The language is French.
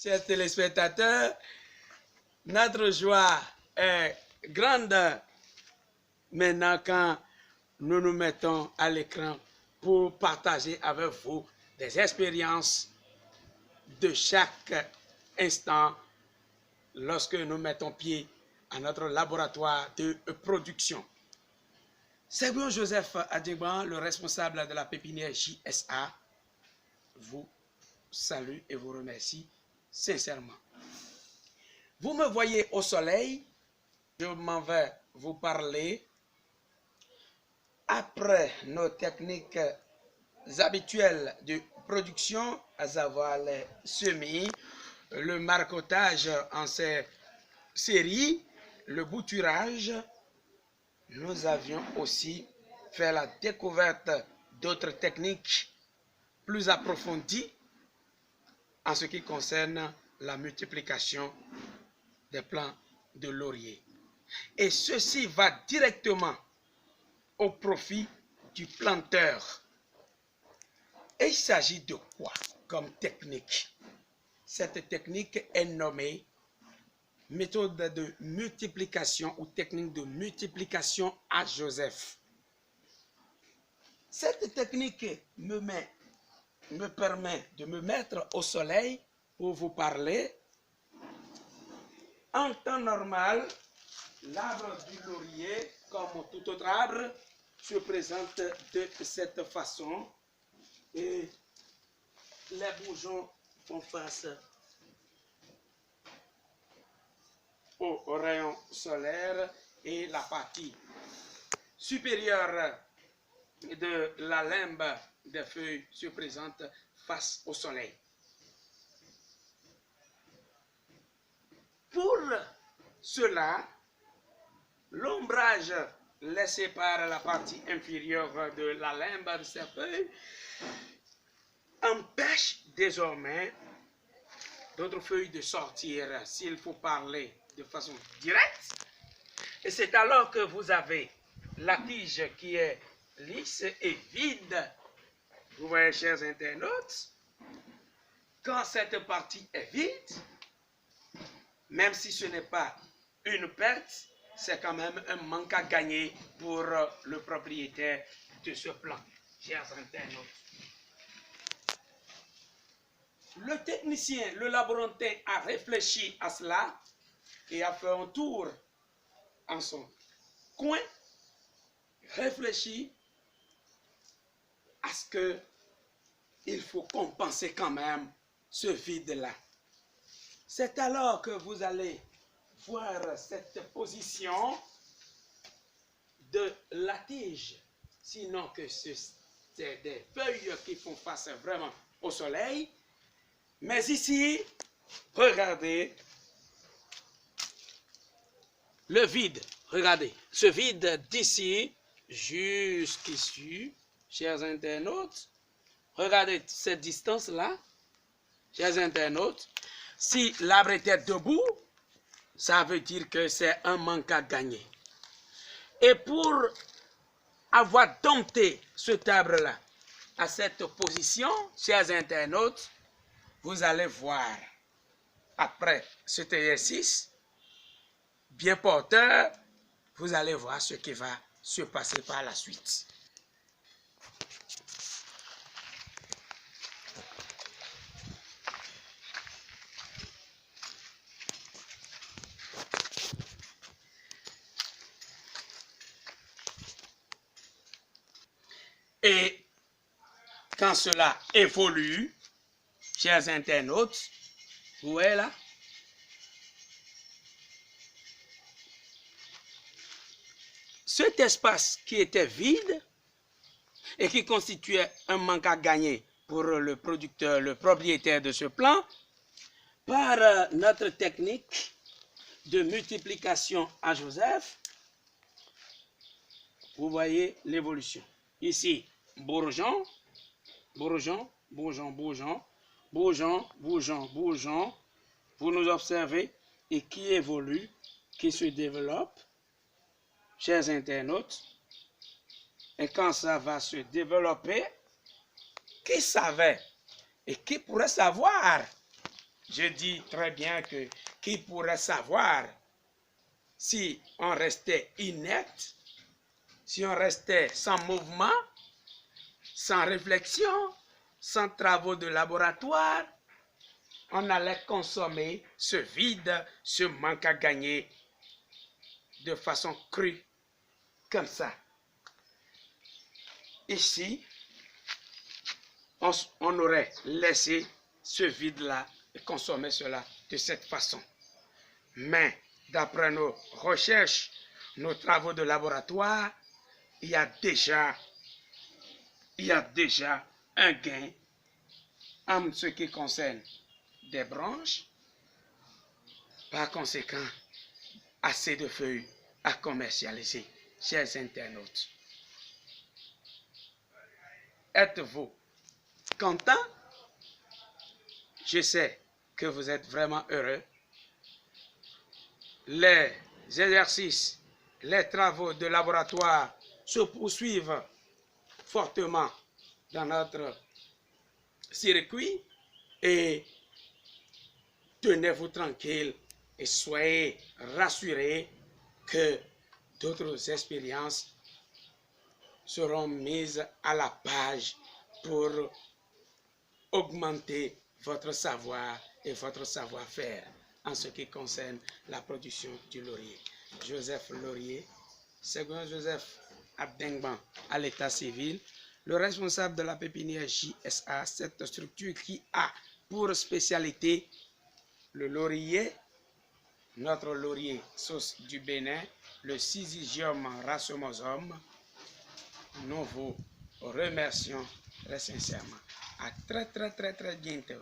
Chers téléspectateurs, notre joie est grande maintenant quand nous nous mettons à l'écran pour partager avec vous des expériences de chaque instant lorsque nous mettons pied à notre laboratoire de production. C'est bien Joseph Adjegban, le responsable de la pépinière JSA, vous salue et vous remercie sincèrement. Vous me voyez au soleil, je m'en vais vous parler après nos techniques habituelles de production, à savoir les semis, le marcottage en ces séries, le bouturage. Nous avions aussi fait la découverte d'autres techniques plus approfondies en ce qui concerne la multiplication des plants de laurier. Et ceci va directement au profit du planteur. Et il s'agit de quoi comme technique? Cette technique est nommée méthode de multiplication ou technique de multiplication à Joseph. Cette technique me permet de me mettre au soleil pour vous parler. En temps normal, l'arbre du laurier, comme tout autre arbre, se présente de cette façon et les bourgeons font face au rayon solaire et la partie supérieure de la limbe des feuilles se présente face au soleil. Pour cela, l'ombrage laissé par la partie inférieure de la limbe de ces feuilles empêche désormais d'autres feuilles de sortir, s'il faut parler de façon directe. Et c'est alors que vous avez la tige qui est lisse et vide. Vous voyez, chers internautes, quand cette partie est vide, même si ce n'est pas une perte, c'est quand même un manque à gagner pour le propriétaire de ce plant, chers internautes. Le technicien, le laborantin a réfléchi à cela et a fait un tour en son coin, réfléchi à ce que il faut compenser quand même ce vide-là. C'est alors que vous allez voir cette position de la tige, sinon que c'est des feuilles qui font face vraiment au soleil. Mais ici, regardez le vide. Regardez, ce vide d'ici jusqu'ici, chers internautes. Regardez cette distance-là, chers internautes. Si l'arbre était debout, ça veut dire que c'est un manque à gagner. Et pour avoir dompté cet arbre-là à cette position, chers internautes, vous allez voir, après cet exercice, bien porteur, vous allez voir ce qui va se passer par la suite. Et quand cela évolue, chers internautes, vous voyez là, cet espace qui était vide et qui constituait un manque à gagner pour le producteur, le propriétaire de ce plant, par notre technique de multiplication à Joseph, vous voyez l'évolution. Ici, bourgeon, bourgeon, bourgeon, bourgeon, bourgeon, bourgeon, bourgeon, vous nous observez, et qui évolue, qui se développe, chers internautes. Et quand ça va se développer, qui savait et qui pourrait savoir je dis très bien que qui pourrait savoir si on restait inerte, si on restait sans mouvement, sans réflexion, sans travaux de laboratoire, on allait consommer ce vide, ce manque à gagner de façon crue, comme ça. Ici, on aurait laissé ce vide-là et consommé cela de cette façon. Mais d'après nos recherches, nos travaux de laboratoire, il y a déjà un gain en ce qui concerne des branches. Par conséquent, assez de feuilles à commercialiser, chers internautes. Êtes-vous content? Je sais que vous êtes vraiment heureux. Les exercices, les travaux de laboratoire se poursuivent fortement dans notre circuit et tenez-vous tranquille et soyez rassurés que d'autres expériences seront mises à la page pour augmenter votre savoir et votre savoir-faire en ce qui concerne la production du laurier. Joseph Laurier, second Joseph Abdengban à l'état civil, le responsable de la pépinière JSA, cette structure qui a pour spécialité le laurier, notre laurier sauce du Bénin, le Syzygium racemosum. Nous vous remercions très sincèrement. À très bientôt.